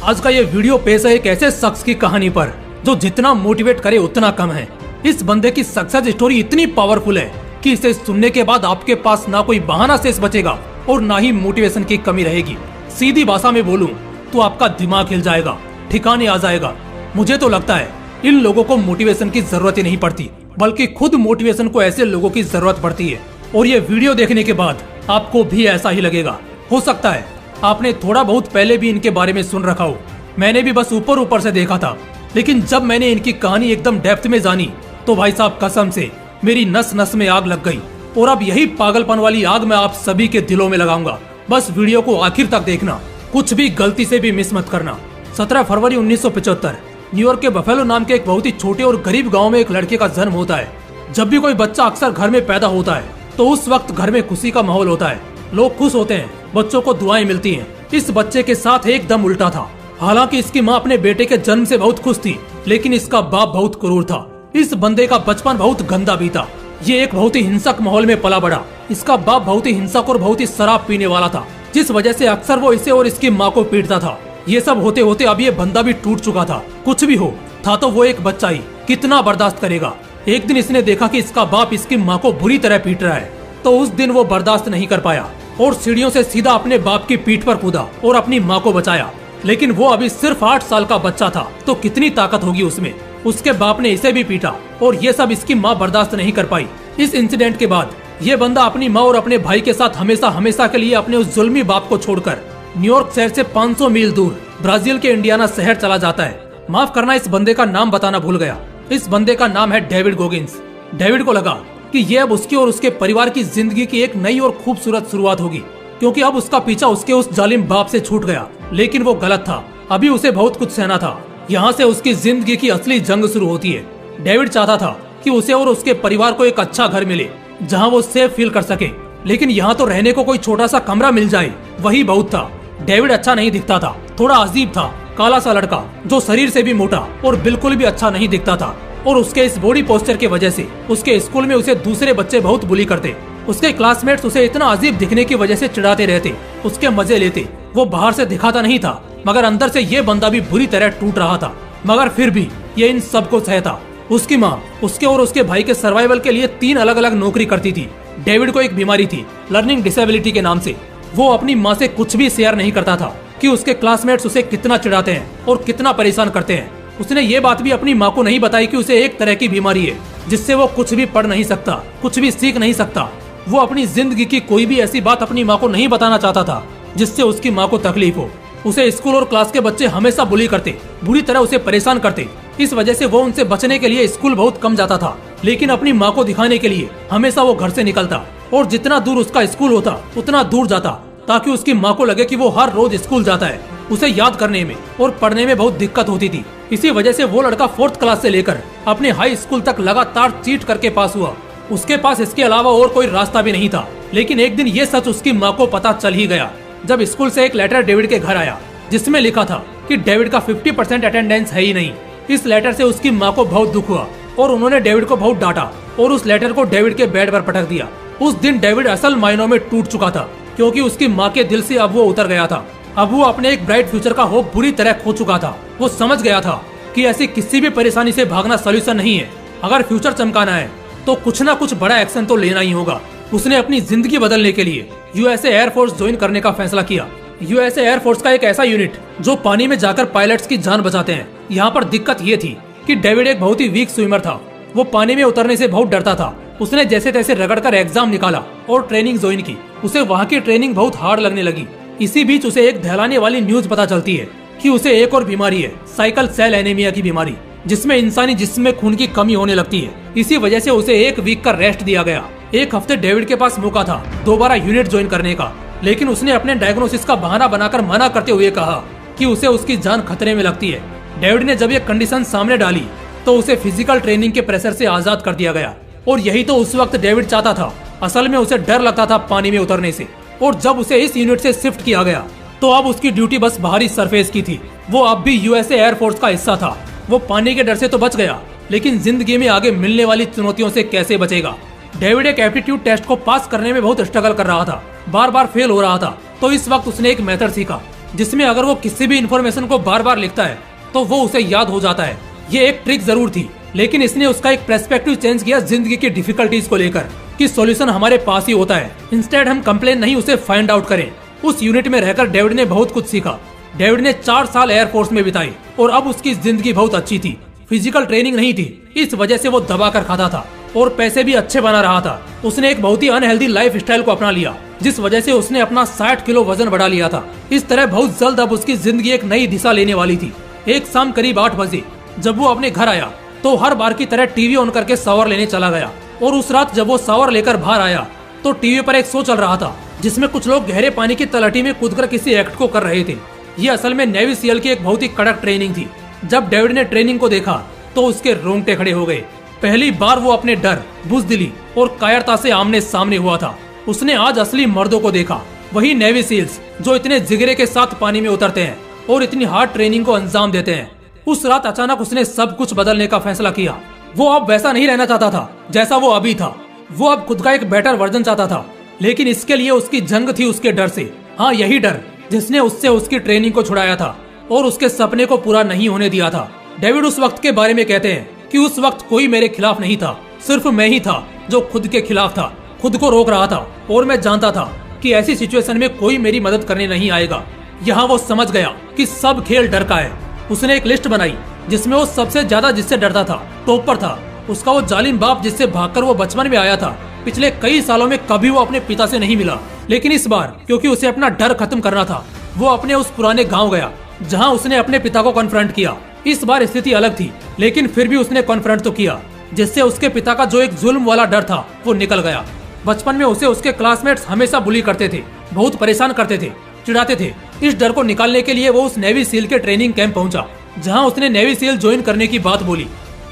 आज का ये वीडियो पेश है एक ऐसे शख्स की कहानी पर जो जितना मोटिवेट करे उतना कम है। इस बंदे की सक्सेस स्टोरी इतनी पावरफुल है कि इसे सुनने के बाद आपके पास ना कोई बहाना शेष बचेगा और ना ही मोटिवेशन की कमी रहेगी। सीधी भाषा में बोलूं तो आपका दिमाग हिल जाएगा, ठिकाने आ जाएगा। मुझे तो लगता है इन लोगों को मोटिवेशन की जरूरत ही नहीं पड़ती, बल्कि खुद मोटिवेशन को ऐसे लोगों की जरूरत पड़ती है। और ये वीडियो देखने के बाद आपको भी ऐसा ही लगेगा। हो सकता है आपने थोड़ा बहुत पहले भी इनके बारे में सुन रखा हो। मैंने भी बस ऊपर ऊपर से देखा था, लेकिन जब मैंने इनकी कहानी एकदम डेप्थ में जानी तो भाई साहब कसम से मेरी नस नस में आग लग गई। और अब यही पागलपन वाली आग मैं आप सभी के दिलों में लगाऊंगा। बस वीडियो को आखिर तक देखना, कुछ भी गलती से भी मिस मत करना। 17 फरवरी 1975 न्यूयॉर्क के बफेलो नाम के एक बहुत ही छोटे और गरीब गांव में एक लड़के का जन्म होता है। जब भी कोई बच्चा अक्सर घर में पैदा होता है तो उस वक्त घर में खुशी का माहौल होता है, लोग खुश होते हैं, बच्चों को दुआएं मिलती हैं। इस बच्चे के साथ एकदम उल्टा था। हालांकि इसकी माँ अपने बेटे के जन्म से बहुत खुश थी, लेकिन इसका बाप बहुत क्रूर था। इस बंदे का बचपन बहुत गंदा बीता। ये एक बहुत ही हिंसक माहौल में पला बड़ा। इसका बाप बहुत ही हिंसक और बहुत ही शराब पीने वाला था, जिस वजह से अक्सर वो इसे और इसकी माँ को पीटता था। ये सब होते होते अब ये बंदा भी टूट चुका था। कुछ भी हो, था तो वो एक बच्चा ही, कितना बर्दाश्त करेगा। एक दिन इसने देखा कि इसका बाप इसकी माँ को बुरी तरह पीट रहा है, तो उस दिन वो बर्दाश्त नहीं कर पाया और सीढ़ियों से सीधा अपने बाप की पीठ पर कूदा और अपनी माँ को बचाया। लेकिन वो अभी सिर्फ 8 साल का बच्चा था, तो कितनी ताकत होगी उसमें। उसके बाप ने इसे भी पीटा और ये सब इसकी माँ बर्दाश्त नहीं कर पाई। इस इंसिडेंट के बाद ये बंदा अपनी माँ और अपने भाई के साथ हमेशा हमेशा के लिए अपने उस जुल्मी बाप को छोड़कर न्यूयॉर्क शहर से 500 मील दूर ब्राजील के इंडियाना शहर चला जाता है। माफ करना, इस बंदे का नाम बताना भूल गया। इस बंदे का नाम है डेविड गोगिंस। डेविड को लगा कि ये अब उसकी और उसके परिवार की जिंदगी की एक नई और खूबसूरत शुरुआत होगी, क्योंकि अब उसका पीछा उसके उस जालिम बाप से छूट गया। लेकिन वो गलत था। अभी उसे बहुत कुछ सहना था। यहाँ से उसकी जिंदगी की असली जंग शुरू होती है। डेविड चाहता था कि उसे और उसके परिवार को एक अच्छा घर मिले जहाँ वो सेफ फील कर सके, लेकिन यहाँ तो रहने को कोई छोटा सा कमरा मिल जाए वही बहुत था। डेविड अच्छा नहीं दिखता था, थोड़ा अजीब था, काला सा लड़का जो शरीर से भी मोटा और बिल्कुल भी अच्छा नहीं दिखता था। और उसके इस बॉडी पोस्चर की वजह से उसके स्कूल में उसे दूसरे बच्चे बहुत बुली करते। उसके क्लासमेट्स उसे इतना अजीब दिखने की वजह से चिढ़ाते रहते, उसके मजे लेते। वो बाहर से दिखाता नहीं था, मगर अंदर से ये बंदा भी बुरी तरह टूट रहा था। मगर फिर भी ये इन सबको सहता। उसकी माँ उसके और उसके भाई के सर्वाइवल के लिए 3 अलग अलग नौकरी करती थी। डेविड को एक बीमारी थी, लर्निंग डिसेबिलिटी के नाम से। वो अपनी माँ से कुछ भी शेयर नहीं करता था कि उसके क्लासमेट्स उसे कितना चिढ़ाते हैं और कितना परेशान करते हैं। उसने ये बात भी अपनी माँ को नहीं बताई कि उसे एक तरह की बीमारी है जिससे वो कुछ भी पढ़ नहीं सकता, कुछ भी सीख नहीं सकता। वो अपनी जिंदगी की कोई भी ऐसी बात अपनी माँ को नहीं बताना चाहता था जिससे उसकी माँ को तकलीफ हो। उसे स्कूल और क्लास के बच्चे हमेशा बुली करते, बुरी तरह उसे परेशान करते। इस वजह से वो उनसे बचने के लिए स्कूल बहुत कम जाता था, लेकिन अपनी माँ को दिखाने के लिए हमेशा वो घर से निकलता और जितना दूर उसका स्कूल होता उतना दूर जाता, ताकि उसकी माँ को लगे कि वो हर रोज स्कूल जाता है। उसे याद करने में और पढ़ने में बहुत दिक्कत होती थी। इसी वजह से वो लड़का 4th क्लास से लेकर अपने हाई स्कूल तक लगातार चीट करके पास हुआ। उसके पास इसके अलावा और कोई रास्ता भी नहीं था। लेकिन एक दिन ये सच उसकी माँ को पता चल ही गया, जब स्कूल से एक लेटर डेविड के घर आया जिसमें लिखा था कि डेविड का 50% अटेंडेंस है ही नहीं। इस लेटर से उसकी माँ को बहुत दुख हुआ और उन्होंने डेविड को बहुत डांटा और उस लेटर को डेविड के बेड पर पटक दिया। उस दिन डेविड असल मायनों में टूट चुका था, क्योंकि उसकी माँ के दिल से अब वो उतर गया था। अब वो अपने एक ब्राइट फ्यूचर का होप बुरी तरह खो चुका था। वो समझ गया था कि ऐसी किसी भी परेशानी से भागना सोल्यूशन नहीं है। अगर फ्यूचर चमकाना है तो कुछ ना कुछ बड़ा एक्शन तो लेना ही होगा। उसने अपनी जिंदगी बदलने के लिए यूएसए एयरफोर्स ज्वाइन करने का फैसला किया। यूएसए एयरफोर्स का एक ऐसा यूनिट जो पानी में जाकर पायलट्स की जान बचाते हैं। यहाँ पर दिक्कत ये थी कि डेविड एक बहुत ही वीक स्विमर था। वो पानी में उतरने से बहुत डरता था। उसने जैसे तैसे रगड़कर एग्जाम निकाला और ट्रेनिंग ज्वाइन की। उसे वहाँ की ट्रेनिंग बहुत हार्ड लगने लगी। इसी बीच उसे एक दहलाने वाली न्यूज पता चलती है कि उसे एक और बीमारी है, साइकिल सेल एनीमिया की बीमारी, जिसमें इंसानी जिस्म में खून की कमी होने लगती है। इसी वजह से उसे 1 वीक का रेस्ट दिया गया। 1 हफ्ते डेविड के पास मौका था दोबारा यूनिट ज्वाइन करने का, लेकिन उसने अपने डायग्नोसिस का बहाना बनाकर मना करते हुए कहा कि उसे उसकी जान खतरे में लगती है। डेविड ने जब ये कंडीशन सामने डाली तो उसे फिजिकल ट्रेनिंग के प्रेशर से आजाद कर दिया गया। और यही तो उस वक्त डेविड चाहता था। असल में उसे डर लगता था पानी में उतरने से, और जब उसे इस यूनिट से शिफ्ट किया गया तो अब उसकी ड्यूटी बस बाहरी सरफेस की थी। वो अब भी यूएसए एयरफोर्स का हिस्सा था। वो पानी के डर से तो बच गया, लेकिन जिंदगी में आगे मिलने वाली चुनौतियों से कैसे बचेगा। डेविड एक एप्टीट्यूड टेस्ट को पास करने में बहुत स्ट्रगल कर रहा था, बार बार फेल हो रहा था। तो इस वक्त उसने एक मेथड सीखा जिसमें अगर वो किसी भी इंफॉर्मेशन को बार बार लिखता है तो वो उसे याद हो जाता है। ये एक ट्रिक जरूर थी, लेकिन इसने उसका एक पर्सपेक्टिव चेंज किया जिंदगी की डिफिकल्टीज को लेकर कि सॉल्यूशन हमारे पास ही होता है। इंस्टेड हम कंप्लेन नहीं, उसे फाइंड आउट करें। उस यूनिट में रहकर डेविड ने बहुत कुछ सीखा। डेविड ने 4 साल एयरफोर्स में बिताई और अब उसकी जिंदगी बहुत अच्छी थी। फिजिकल ट्रेनिंग नहीं थी, इस वजह से वो दबा कर खाता था और पैसे भी अच्छे बना रहा था। उसने एक बहुत ही अनहेल्दी लाइफ स्टाइल को अपना लिया, जिस वजह से उसने अपना 60 किलो वजन बढ़ा लिया था। इस तरह बहुत जल्द अब उसकी जिंदगी एक नई दिशा लेने वाली थी। एक शाम करीब 8 बजे जब वो अपने घर आया तो हर बार की तरह टीवी ऑन करके शावर लेने चला गया। और उस रात जब वो शावर लेकर बाहर आया तो टीवी पर एक शो चल रहा था जिसमें कुछ लोग गहरे पानी की तलहटी में कूदकर किसी एक्ट को कर रहे थे। ये असल में नेवी सीएल की एक बहुत ही कड़क ट्रेनिंग थी। जब डेविड ने ट्रेनिंग को देखा तो उसके रोंगटे खड़े हो गए। पहली बार वो अपने डर, बुज़दिली और कायरता से आमने सामने हुआ था। उसने आज असली मर्दों को देखा, वही नेवी सील्स जो इतने जिगरे के साथ पानी में उतरते हैं और इतनी हार्ड ट्रेनिंग को अंजाम देते हैं। उस रात अचानक उसने सब कुछ बदलने का फैसला किया। वो अब वैसा नहीं रहना चाहता था जैसा वो अभी था। वो अब खुद का एक बेटर वर्जन चाहता था, लेकिन इसके लिए उसकी जंग थी उसके डर से। हाँ, यही डर जिसने उससे उसकी ट्रेनिंग को छुड़ाया था और उसके सपने को पूरा नहीं होने दिया था। डेविड उस वक्त के बारे में कहते हैं कि उस वक्त कोई मेरे खिलाफ नहीं था, सिर्फ मैं ही था जो खुद के खिलाफ था, खुद को रोक रहा था। और मैं जानता था कि ऐसी सिचुएशन में कोई मेरी मदद करने नहीं आएगा। यहाँ वो समझ गया कि सब खेल डर का है। उसने एक लिस्ट बनाई जिसमें वो सबसे ज्यादा जिससे डरता था, टॉप पर था उसका वो जालिम बाप जिससे भागकर वो बचपन में आया था। पिछले कई सालों में कभी वो अपने पिता से नहीं मिला, लेकिन इस बार क्योंकि उसे अपना डर खत्म करना था, वो अपने उस पुराने गांव गया जहां उसने अपने पिता को कॉन्फ्रंट किया। इस बार स्थिति अलग थी, लेकिन फिर भी उसने कॉन्फ्रंट तो किया, जिससे उसके पिता का जो एक जुल्म वाला डर था वो निकल गया। बचपन में उसे उसके क्लासमेट्स हमेशा बुली करते थे, बहुत परेशान करते थे, चिढ़ाते थे। इस डर को निकालने के लिए वो उस नेवी सील के ट्रेनिंग कैंप पहुंचा जहां उसने नेवी सील ज्वाइन करने की बात बोली।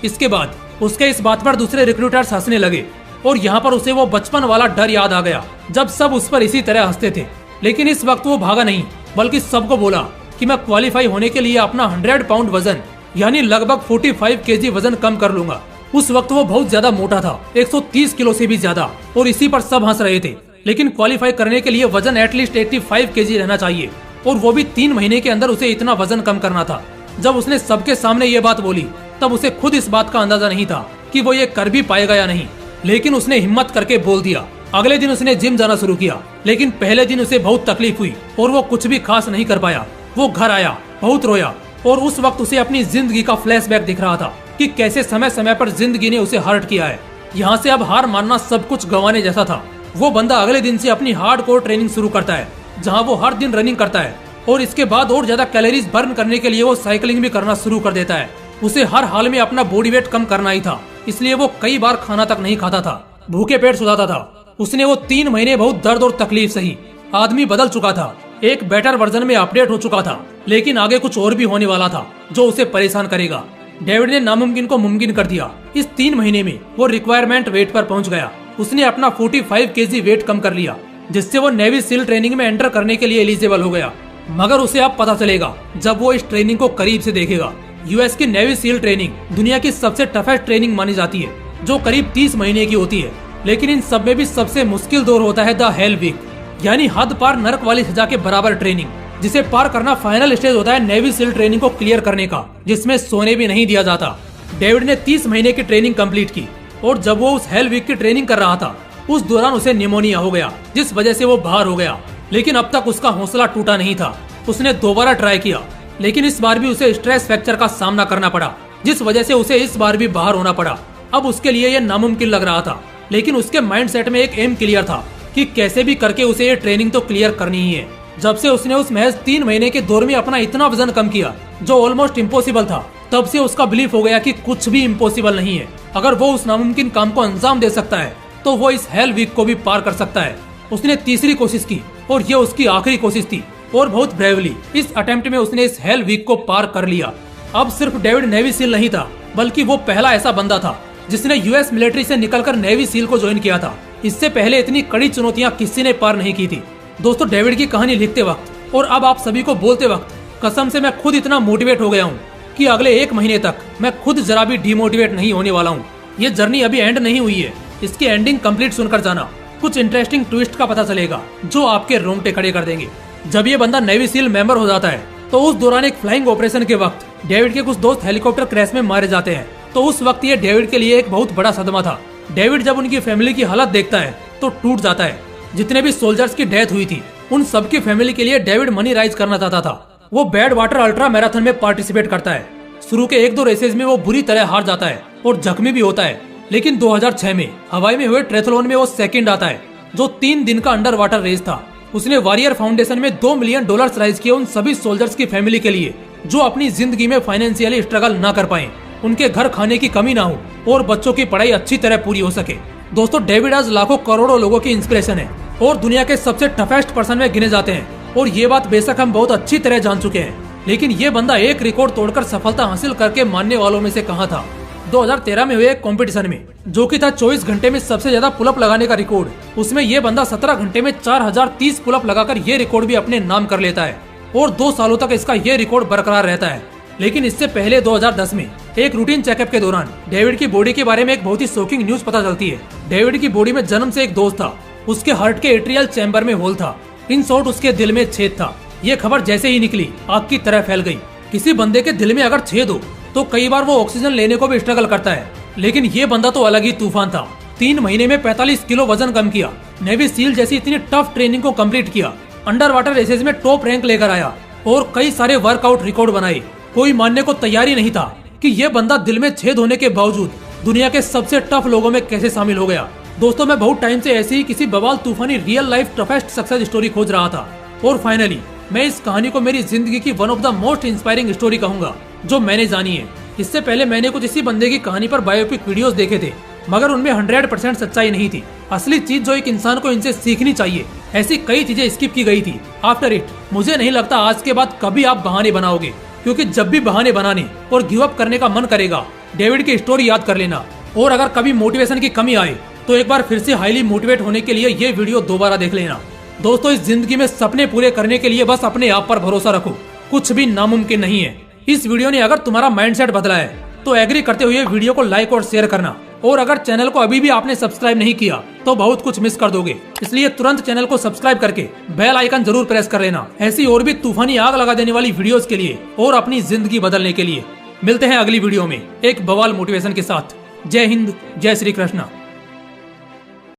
इसके बाद उसके इस बात पर दूसरे रिक्रूटर्स हंसने लगे और यहाँ पर उसे वो बचपन वाला डर याद आ गया जब सब उस पर इसी तरह हंसते थे। लेकिन इस वक्त वो भागा नहीं, बल्कि सबको बोला कि मैं क्वालिफाई होने के लिए अपना 100 पाउंड वजन यानी लगभग 45 केजी वजन कम कर लूंगा। उस वक्त वो बहुत ज्यादा मोटा था, 130 किलो से भी ज्यादा, और इसी पर सब हंस रहे थे। लेकिन क्वालिफाई करने के लिए वजन एटलीस्ट 85 केजी रहना चाहिए, और वो भी 3 महीने के अंदर उसे इतना वजन कम करना था। जब उसने सबके सामने ये बात बोली तब उसे खुद इस बात का अंदाजा नहीं था कि वो ये कर भी पाएगा या नहीं, लेकिन उसने हिम्मत करके बोल दिया। अगले दिन उसने जिम जाना शुरू किया, लेकिन पहले दिन उसे बहुत तकलीफ हुई और वो कुछ भी खास नहीं कर पाया। वो घर आया, बहुत रोया, और उस वक्त उसे अपनी जिंदगी का फ्लैशबैक दिख रहा था कि कैसे समय समय पर जिंदगी ने उसे हर्ट किया है। यहाँ से अब हार मानना सब कुछ गंवाने जैसा था। वो बंदा अगले दिन से अपनी हार्डकोर ट्रेनिंग शुरू करता है, जहाँ वो हर दिन रनिंग करता है, और इसके बाद और ज्यादा कैलोरीज बर्न करने के लिए वो साइकिलिंग भी करना शुरू कर देता है। उसे हर हाल में अपना बॉडी वेट कम करना ही था, इसलिए वो कई बार खाना तक नहीं खाता था, भूखे पेट सुलाता था। उसने वो 3 महीने बहुत दर्द और तकलीफ सही। आदमी बदल चुका था, एक बेटर वर्जन में अपडेट हो चुका था, लेकिन आगे कुछ और भी होने वाला था जो उसे परेशान करेगा। डेविड ने नामुमकिन को मुमकिन कर दिया। इस 3 महीने में वो रिक्वायरमेंट वेट पर पहुंच गया। उसने अपना 45 केजी वेट कम कर लिया, जिससे वो नेवी सील ट्रेनिंग में एंटर करने के लिए एलिजिबल हो गया। मगर उसे अब पता चलेगा जब वो इस ट्रेनिंग को करीब से देखेगा। यूएस की नेवी सील ट्रेनिंग दुनिया की सबसे टफेस्ट ट्रेनिंग मानी जाती है, जो करीब 30 महीने की होती है। लेकिन इन सब में भी सबसे मुश्किल दौर होता है द हेल वीक, यानी हद पार नरक वाली सजा के बराबर ट्रेनिंग, जिसे पार करना फाइनल स्टेज होता है नेवी सील ट्रेनिंग को क्लियर करने का, जिसमें सोने भी नहीं दिया जाता। डेविड ने 30 महीने की ट्रेनिंग कंप्लीट की, और जब वो उस हेल वीक की ट्रेनिंग कर रहा था उस दौरान उसे निमोनिया हो गया, जिस वजह से वो बाहर हो गया। लेकिन अब तक उसका हौसला टूटा नहीं था। उसने दोबारा ट्राई किया, लेकिन इस बार भी उसे स्ट्रेस फ्रैक्चर का सामना करना पड़ा, जिस वजह से उसे इस बार भी बाहर होना पड़ा। अब उसके लिए यह नामुमकिन लग रहा था, लेकिन उसके माइंडसेट में एक एम क्लियर था कि कैसे भी करके उसे ये ट्रेनिंग तो क्लियर करनी ही है। जब से उसने उस महज 3 महीने के दौर में अपना इतना वजन कम किया जो ऑलमोस्ट इम्पॉसिबल था, तब से उसका बिलीफ हो गया कि कुछ भी इम्पॉसिबल नहीं है। अगर वो उस नामुमकिन काम को अंजाम दे सकता है तो वो इस हेल वीक को भी पार कर सकता है। उसने तीसरी कोशिश की और ये उसकी आखिरी कोशिश थी, और बहुत ब्रेवली इस अटेम्प्ट में उसने इस हेल वीक को पार कर लिया। अब सिर्फ डेविड नेवी सील नहीं था, बल्कि वो पहला ऐसा बंदा था जिसने यूएस मिलिट्री से निकलकर नेवी सील को ज्वाइन किया था। इससे पहले इतनी कड़ी चुनौतियां किसी ने पार नहीं की थी। दोस्तों, डेविड की कहानी लिखते वक्त और अब आप सभी को बोलते वक्त कसम से मैं खुद इतना मोटिवेट हो गया हूँ कि अगले 1 महीने तक मैं खुद जरा भी डिमोटिवेट नहीं होने वाला हूँ। ये जर्नी अभी एंड नहीं हुई है, इसकी एंडिंग कंप्लीट सुनकर जाना। कुछ इंटरेस्टिंग ट्विस्ट का पता चलेगा जो आपके रोंगटे खड़े कर देंगे। जब ये बंदा नेवी सील मेंबर हो जाता है तो उस दौरान एक फ्लाइंग ऑपरेशन के वक्त डेविड के कुछ दोस्त हेलीकॉप्टर क्रैश में मारे जाते हैं। तो उस वक्त ये डेविड के लिए एक बहुत बड़ा सदमा था। डेविड जब उनकी फैमिली की हालत देखता है तो टूट जाता है। जितने भी सोल्जर्स की डेथ हुई थी उन सबकी फैमिली के लिए डेविड मनी राइज करना चाहता था। वो बैड वाटर अल्ट्रा मैराथन में पार्टिसिपेट करता है। शुरू के 1-2 रेसेस में वो बुरी तरह हार जाता है और जख्मी भी होता है, लेकिन 2006 में हवाई में हुए ट्रेथलॉन में वो सेकंड आता है, जो 3 दिन का अंडर वाटर रेस था। उसने वॉरियर फाउंडेशन में $2 मिलियन राइज किए उन सभी सोल्जर्स की फैमिली के लिए जो अपनी जिंदगी में फाइनेंशियली स्ट्रगल ना कर पाए, उनके घर खाने की कमी ना हो और बच्चों की पढ़ाई अच्छी तरह पूरी हो सके। दोस्तों, डेविड आज लाखों करोड़ों लोगों की इंस्पिरेशन है और दुनिया के सबसे टफेस्ट पर्सन में गिने जाते हैं। और ये बात बेशक हम बहुत अच्छी तरह जान चुके हैं, लेकिन ये बंदा एक रिकॉर्ड तोड़कर सफलता हासिल करके मानने वालों में से कहाँ था। 2013 में हुए एक कंपटीशन में, जो कि था 24 घंटे में सबसे ज्यादा पुलअप लगाने का रिकॉर्ड, उसमें ये बंदा 17 घंटे में 4030 पुलअप लगाकर ये रिकॉर्ड भी अपने नाम कर लेता है और 2 सालों तक इसका ये रिकॉर्ड बरकरार रहता है। लेकिन इससे पहले 2010 में एक रूटीन चेकअप के दौरान डेविड की बॉडी के बारे में एक बहुत ही शॉकिंग न्यूज पता चलती है। डेविड की बॉडी में जन्म से एक दोष था, उसके हार्ट के एट्रियल चैम्बर में होल था, इन शॉर्ट उसके दिल में छेद था। ये खबर जैसे ही निकली आग की तरह फैल गई। किसी बंदे के दिल में अगर छेद हो तो कई बार वो ऑक्सीजन लेने को भी स्ट्रगल करता है, लेकिन ये बंदा तो अलग ही तूफान था। 3 महीने में 45 किलो वजन कम किया, नेवी सील जैसी इतनी टफ ट्रेनिंग को कंप्लीट किया, अंडर वाटर रेसेस में टॉप रैंक लेकर आया और कई सारे वर्कआउट रिकॉर्ड बनाए। कोई मानने को तैयार ही नहीं था कि ये बंदा दिल में छेद होने के बावजूद दुनिया के सबसे टफ लोगों में कैसे शामिल हो गया। दोस्तों, मैं बहुत टाइम से ऐसी ही किसी बवाल तूफानी real life toughest success story खोज रहा था और फाइनली मैं इस कहानी को मेरी जिंदगी की one of the most inspiring story कहूंगा जो मैंने जानी है। इससे पहले मैंने कुछ इसी बंदे की कहानी पर बायोपिक वीडियोस देखे थे, मगर उनमें 100% सच्चाई नहीं थी। असली चीज जो एक इंसान को इनसे सीखनी चाहिए, ऐसी कई चीजें स्किप की गई थी। आफ्टर इट मुझे नहीं लगता आज के बाद कभी आप बहाने बनाओगे, क्योंकि जब भी बहाने बनाने और गिव अप करने का मन करेगा, डेविड की स्टोरी याद कर लेना। और अगर कभी मोटिवेशन की कमी आए तो एक बार फिर से हाईली मोटिवेट होने के लिए ये वीडियो दोबारा देख लेना। दोस्तों, इस जिंदगी में सपने पूरे करने के लिए बस अपने आप पर भरोसा रखो, कुछ भी नामुमकिन नहीं है। इस वीडियो ने अगर तुम्हारा माइंडसेट बदला है तो एग्री करते हुए वीडियो को लाइक और शेयर करना, और अगर चैनल को अभी भी आपने सब्सक्राइब नहीं किया तो बहुत कुछ मिस कर दोगे, इसलिए तुरंत चैनल को सब्सक्राइब करके बेल आइकन जरूर प्रेस कर लेना, ऐसी और भी तूफानी आग लगा देने वाली वीडियोस के लिए और अपनी जिंदगी बदलने के लिए। मिलते हैं अगली वीडियो में एक बवाल मोटिवेशन के साथ। जय हिंद, जय श्री कृष्णा।